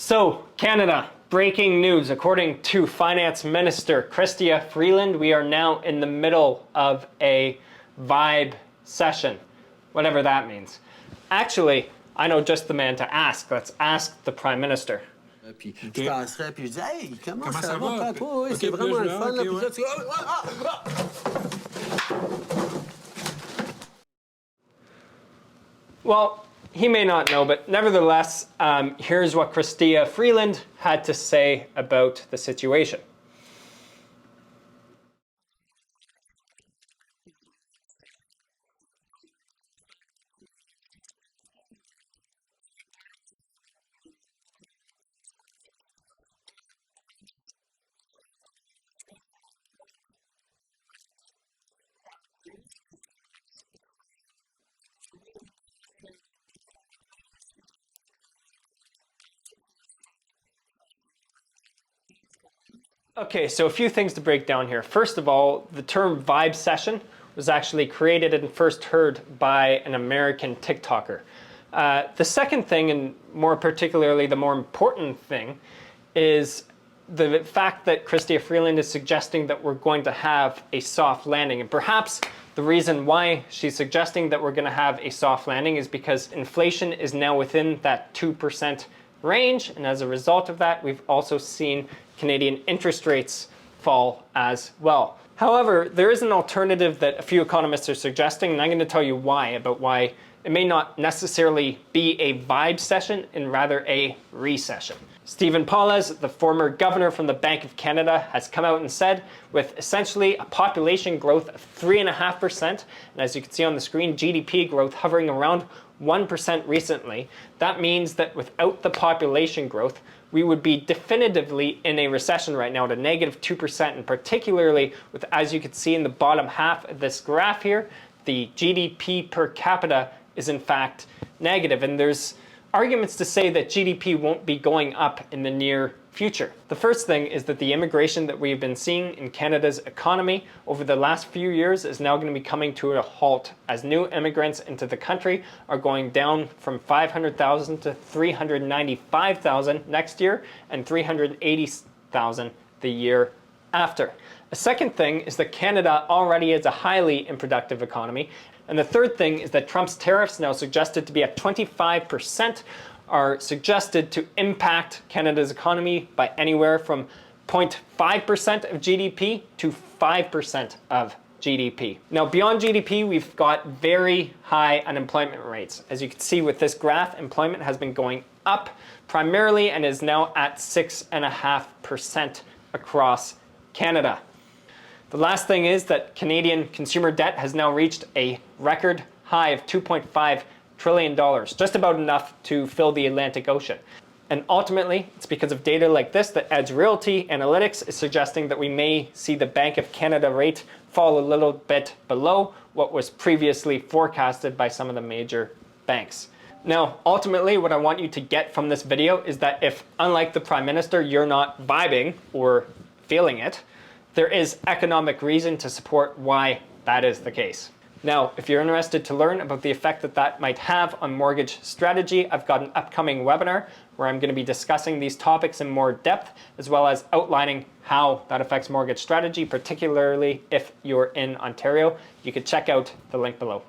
So, Canada, breaking news. According to Finance Minister Chrystia Freeland, we are now in the middle of a vibe session, whatever that means. Actually, I know just the man to ask. Let's ask the Prime Minister. Puis je passerais, puis je dis, hey, comment ça va, papa? Oui, c'est vraiment le fun. Là, puis là, tu... Well, he may not know, but nevertheless, here's what Chrystia Freeland had to say about the situation. Okay, so a few things to break down here. First of all, the term Vibecession was actually created and first heard by an American TikToker. The second thing, and more particularly the more important thing, is the fact that Chrystia Freeland is suggesting that we're going to have a soft landing. And perhaps the reason why she's suggesting that we're going to have a soft landing is because inflation is now within that 2% range, and as a result of that, we've also seen Canadian interest rates fall as well. However, there is an alternative that a few economists are suggesting, and I'm going to tell you why it may not necessarily be a vibe session and rather a recession. Stephen Pawles, the former governor from the Bank of Canada, has come out and said with essentially a population growth of 3.5%, and as you can see on the screen, GDP growth hovering around 1% recently, that means that without the population growth, we would be definitively in a recession right now at a negative 2%, and particularly with, as you can see in the bottom half of this graph here, the GDP per capita is in fact negative, and there's arguments to say that GDP won't be going up in the near future. The first thing is that the immigration that we've been seeing in Canada's economy over the last few years is now going to be coming to a halt as new immigrants into the country are going down from 500,000 to 395,000 next year and 380,000 the year after. A second thing is that Canada already is a highly unproductive economy. And the third thing is that Trump's tariffs, now suggested to be at 25%, are suggested to impact Canada's economy by anywhere from 0.5% of GDP to 5% of GDP. Now, beyond GDP, we've got very high unemployment rates. As you can see with this graph, employment has been going up primarily and is now at 6.5% across Canada. The last thing is that Canadian consumer debt has now reached a record high of $2.5 trillion, just about enough to fill the Atlantic Ocean. And ultimately, it's because of data like this that Edge Realty Analytics is suggesting that we may see the Bank of Canada rate fall a little bit below what was previously forecasted by some of the major banks. Now, ultimately, what I want you to get from this video is that if, unlike the Prime Minister, you're not vibing or feeling it, there is economic reason to support why that is the case. Now, if you're interested to learn about the effect that that might have on mortgage strategy, I've got an upcoming webinar where I'm going to be discussing these topics in more depth, as well as outlining how that affects mortgage strategy, particularly if you're in Ontario. You could check out the link below.